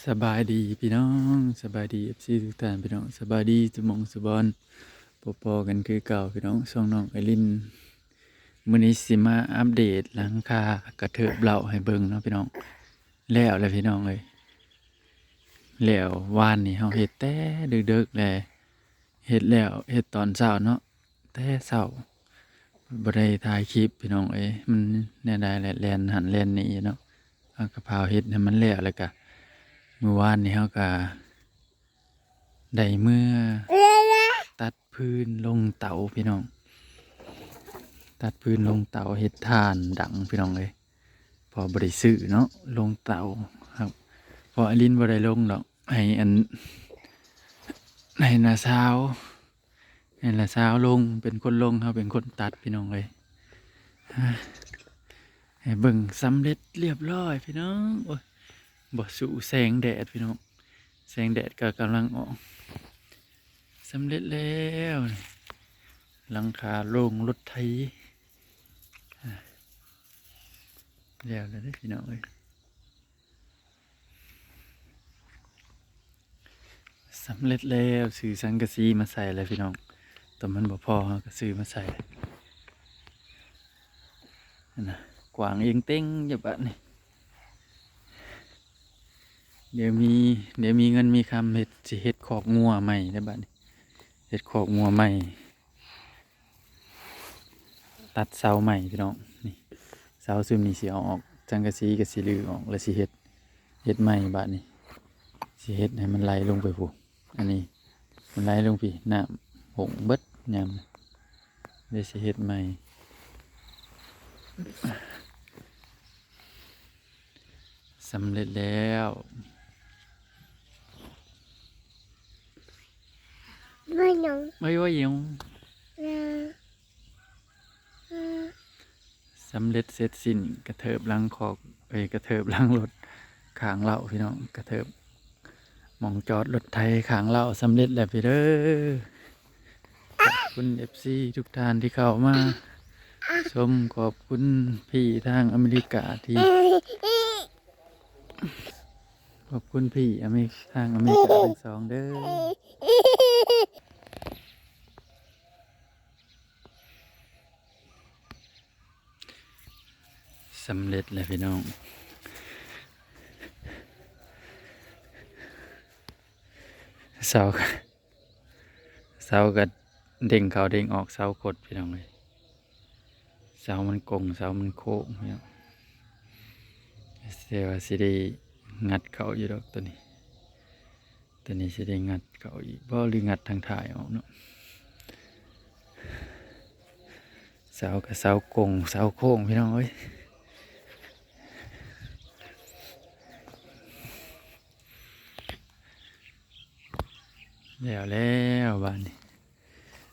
สบายดีพี่น้องสบายดีเอฟซีทุกท่านพี่น้องสบายดีสมองสบอนปอๆกันคือเก่าพี่น้องช่องน้องไอรินมื้อนี้สิมาอัปเดตหลังคากระเทิบเหล่าให้เบิ่งเนาะพี่น้องแล้วเลยพี่น้องเลยแล้ววานนี่เฮาเฮ็ดแต่ดึกๆแลเฮ็ดแล้วเฮ็ดตอนเช้าเนาะแต่เช้าบ่ได้ถ่ายคลิปพี่น้องเอ้ยมันแน่ได้แหละแล่นหันแล่นนี่เนาะเอากะเพราเฮ็ดให้มันแล้วแล้วก็เมื่อวานนี้เฮาก็ได้เมื่อตัดพื้นลงเตาพี่น้องตัดพื้นลงเตาเฮ็ดทานดังพี่น้องเลยพอบ่ได้ซื้อเนาะลงเตาครับพออลินบ่ได้ลงดอกให้ให้น้าสาวให้น้าสาวลงเป็นคนลงเฮาเป็นคนตัดพี่น้องเลยให้เบิ่งสำเร็จเรียบร้อยพี่น้องโอ้ยบ่สู้แสงแดดพี่น้องแสงแดดก็กำลังออกสำเร็จแล้วหลังคาโล่งรถไถแล้วเลยเด้อพี่น้องเอ้ยสำเร็จแล้วซื้อสังกะสีมาใส่เลยพี่น้องแต่มันบ่พอเราก็ซื้อมาใส่นั่นนะกวางเองเต้งอยู่บ้านนี่เดี๋ยวมีเงินมีคำเฮ็ดสิเฮ็ดคอกงัวใหม่ได้บ้านนี่เฮ็ดคอกงัวใหม่ตัดเสาใหม่พี่น้องนี่เสาซึมนี่สิเอาออกสังกะสีกับสิลือออกแล้วสิเฮ็ดใหม่บ้านนี่สิเฮ็ดให้มันไหลลงไปพูอันนี้มันไหลลงพี่น้ำหงเบิดยามเดี๋ยวสิเฮ็ดใหม่สำเร็จแล้วไม่หนงไม่ว่ายังสำเร็จเสร็จสิ้นกระเทิบหลังคอกกระเทิบหลังรถขางเหล่าพี่น้องกระเทิบมองจอดรถไทยขางเหล่าสำเร็จแล้วพี่เด้อขอบคุณเอฟซีทุกท่านที่เข้ามาชมขอบคุณพี่ทางอเมริกาที่ขอบคุณพี่ทางอเมริกาทั้งสองเด้อสำเร็จแล้วพี่น้องเสาก็เด้งเขาเด้งออกเสาคดพี่น้องเลยเสามันกงเสามันโค้งพี่น้องเสียว่าสิได้งัดเขาอยู่ดอกตัวนี้สิได้งัดเขาอีกบ่หรืองัดทางถ่ายออกเนาะเสากับเสากงเสาโค้งพี่น้องเอ้ยแล้วบ้านนี้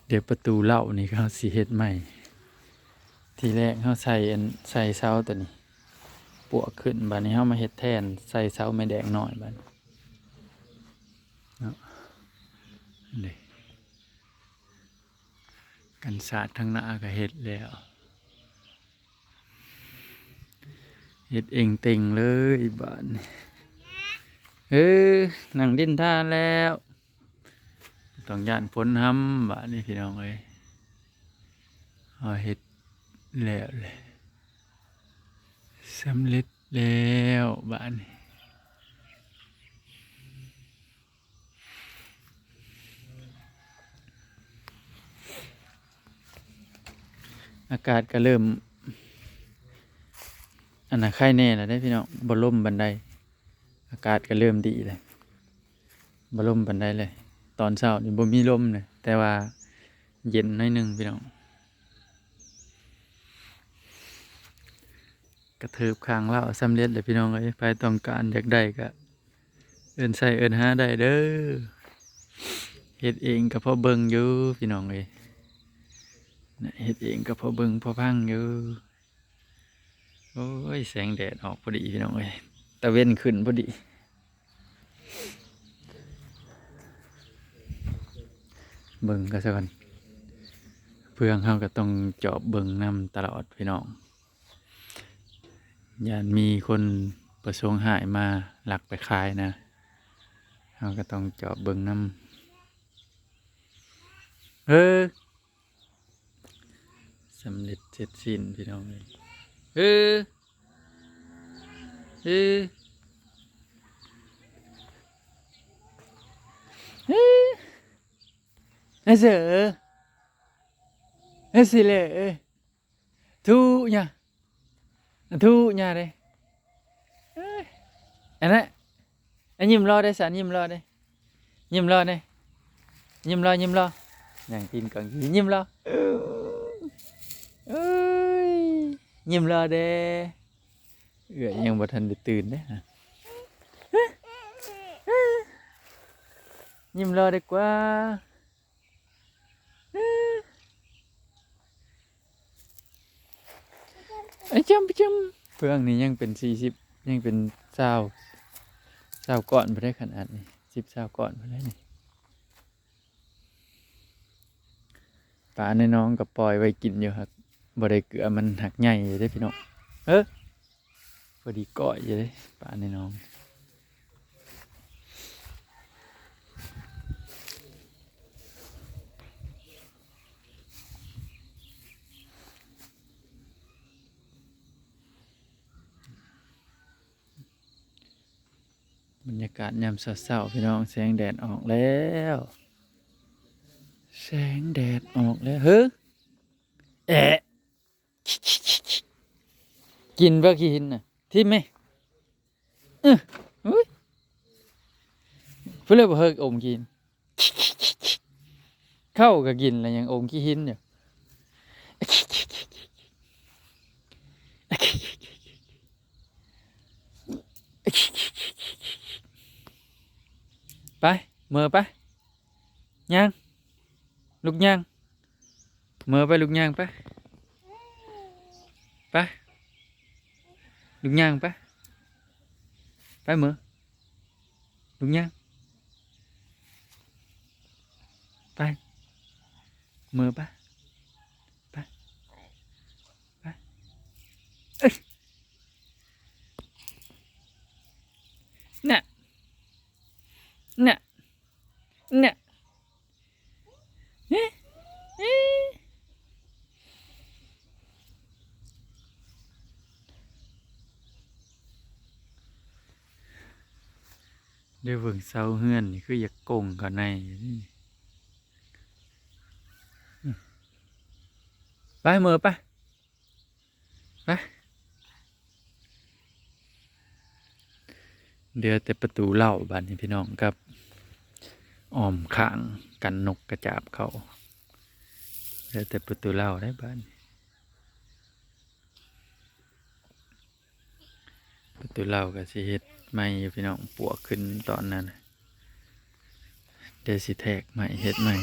เดี๋ยวประตูเหล่านี่เขาสิเฮ็ดใหม่ทีแรกเขาใส่เสาตัวนี้ปวกขึ้นบ้านนี้เขามาเฮ็ดแทนใส่เสาไม้แดงหน่อยบ้านเนาะเลยกันศาสตร์ทางหน้าก็เฮ็ดแล้วเฮ็ดเองเต็งเลยบ้านนั่งดินท่าแล้วต้องย่านฝนห้ำบ้านนี้พี่น้องเอ้ยเอาเฮ็ดแล้วเลยสำเร็จแล้วบ้านนี้อากาศก็เริ่มอันน่ะไข้แน่แล้วได้พี่น้องบ่ลมบันไดอากาศก็เริ่มดีเลยบ่ลมบันไดเลยตอนเช้านี่บ่มีลมเลยแต่ว่าเย็นหน่อยหนึงพี่น้องกระเทิบข้างเล่าสำเร็จเลยพี่น้องเอ้ยไปต้องการอยากได้ก็เอิ้นใส่เอิ้นหาได้เด้อเฮ็ดเองก็พอเบิ่งอยู่พี่น้องเอ้ยเฮ็ดเองก็พอเบิ่งพอพังอยู่โอ้ยแสงแดดออกพอดีพี่น้องเอ้ยตะเว้นขึ้นพอดีเบิ่งก็ซะก่อนเพื่อนเขาก็ต้องจอบเบิ่งนำตลอดพี่น้องย่านมีคนประสงค์หายมาหลักไปขายนะ เราก็ต้องเจาะเบิ่งน้ำสำเร็จเสร็จสิ้นพี่น้องเลยเออเออเสือสิเลยthu nha thu nhà đây anh đấy anh nhìm lo đây sản nhìm lo đây nhìm lo đây nhìm lo nàng tin cần gì nhìm lo ơi nhìm lo đây gửi nhân vật hình đểตื่นđấy hả nhìm lo đây quáไอ้จำเฟืองนี่ยังเป็น40ยังเป็น20ก่อนไปได้ขนาดนี้10ก่อนไปได้นี่ปลาในน้องกับปล่อยไว้กินอยู่ครับบ่ได้เกลือมันหักใหญ่ได้พี่น้องพอดีก้อยอยู่เลยปลาในน้องบรรยากาศยามเช้าๆพี่น้องแสงแดดออกแล้วแสงแดดออกแล้วกินบ่กินน่ะทิ่มไหมอุ้ยเพื่อนบ่เฮิกอมกินเข้าก็กินแล้วยังอมขี้หินอยู่ไปเมื่อไปย่างลูกย่างเมื่อไปลูกย่างไปลูกย่างไปเมื่อลูกย่างไปเมื่อไปน่ะเดี๋ยวเบิ่งเสาเฮือนนี่คืออยากโกงเขาในไปเมื่อไปเดี๋ยวแต่ประตูเล่าบ้านนี้พี่น้องกับอ้อมข้างกันนกกระจาบเขาเดี๋ยวแต่ประตูเล่าได้บ้านประตูเล่ากับสิเฮ็ดไม่พี่น้องปวกขึ้นตอนนั้นเดี๋ยวสิแทกใหม่เฮ็ดใหม่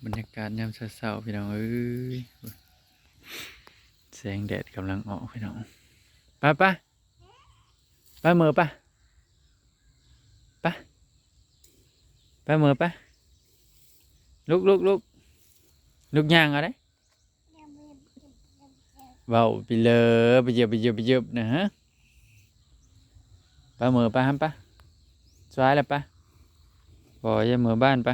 บรรยากาศยามเช้าๆพี่น้องเอ้ยแสงแดดกำลังออกพี่น้องไปเมื่อไปเมื่อไปลุกย่างเอาได้เบาไปเลยไปเยอะนะฮะไปเมื่อไปฮัมไปสวยแล้วไปบ่อย่าเมื่อบ้านไป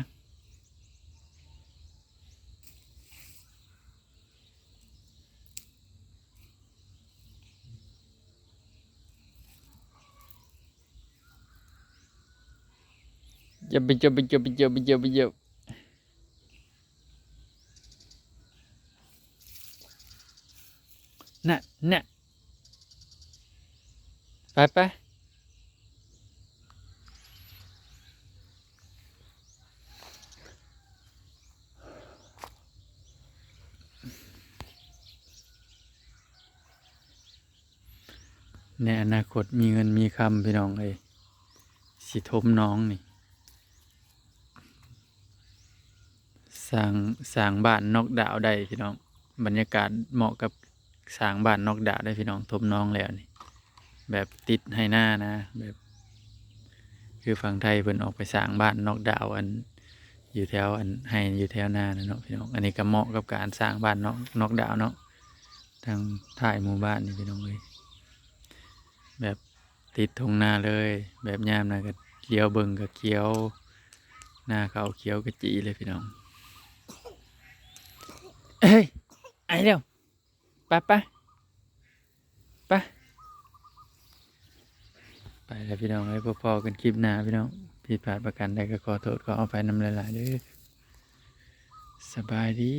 อย่าไปเยอะน่ะไปในอนาคตมีเงินมีคำพี่น้องเลยสิทมน้องนี่สร้างบ้านนอกดาวได้พี่น้องบรรยากาศเหมาะกับสร้างบ้านนอกดาวได้พี่น้องทมน้องแล้วนี่แบบติดให้หน้านะแบบคือฝั่งไทยเพิ่นออกไปสร้างบ้านนอกดาวอัน อยู่แถวอันให้อยู่แถวนานะเนาะพี่น้องอันนี้ก็เหมาะกับการสร้างบ้านเนาะนอกดาวเนาะทางท้ายหมู่บ้านนี่พี่น้องเลยแบบติดทงนาเลย แบบยามนะก็เขียวเบิ่งก็เขียวหน้าเขาเขียวกระจีเลยพี่น้องเฮ้ยไอ้เร็วไปไปไปไปแล้วพี่น้องไว้พอๆกันคลิปหน้าพี่น้องผิดพลาดประการใดก็ขอโทษขออภัยนำหลายๆเด้อสบายดี